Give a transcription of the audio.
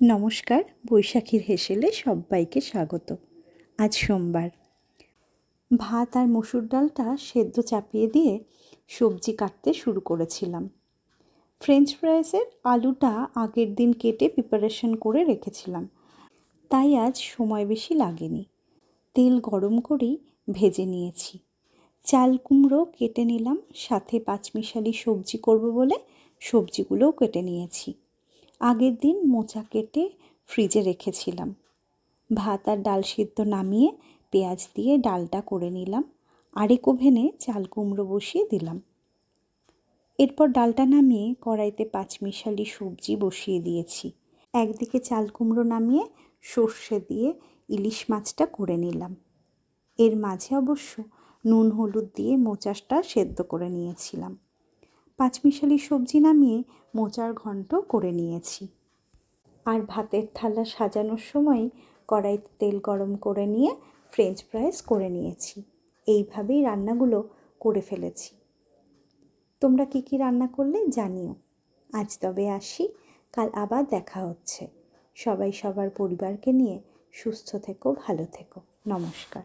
নমস্কার, বৈশাখীর হেসেলে সব্বাইকে স্বাগত। আজ সোমবার। ভাত আর মসুর ডালটা সেদ্ধ চাপিয়ে দিয়ে সবজি কাটতে শুরু করেছিলাম। ফ্রেঞ্চ ফ্রাইসের আলুটা আগের দিন কেটে প্রিপারেশন করে রেখেছিলাম, তাই আজ সময় বেশি লাগেনি। তেল গরম করেই ভেজে নিয়েছি। চাল কুমড়ো কেটে নিলাম, সাথে পাঁচমিশালি সবজি করব বলে সবজিগুলোও কেটে নিয়েছি। আগের দিন মোচা কেটে ফ্রিজে রেখেছিলাম। ভাত আর ডাল সিদ্ধ নামিয়ে পেঁয়াজ দিয়ে ডালটা করে নিলাম। আরেক ওভেনে চাল কুমড়ো বসিয়ে দিলাম। এরপর ডালটা নামিয়ে কড়াইতে পাঁচমিশালি সবজি বসিয়ে দিয়েছি। একদিকে চাল কুমড়ো নামিয়ে সর্ষে দিয়ে ইলিশ মাছটা করে নিলাম। এর মাঝে অবশ্য নুন হলুদ দিয়ে মোচাটা সেদ্ধ করে নিয়েছিলাম। পাঁচমিশালি সবজি নামিয়ে মোচার ঘন্ট করে নিয়েছি। আর ভাতের থালা সাজানোর সময় কড়াইতে তেল গরম করে নিয়ে ফ্রেঞ্চ ফ্রাইস করে নিয়েছি। এইভাবেই রান্নাগুলো করে ফেলেছি। তোমরা কী কী রান্না করলে জানিও। আজ তবে আসি, কাল আবার দেখা হচ্ছে। সবাই সবার পরিবারকে নিয়ে সুস্থ থেকো, ভালো থেকো। নমস্কার।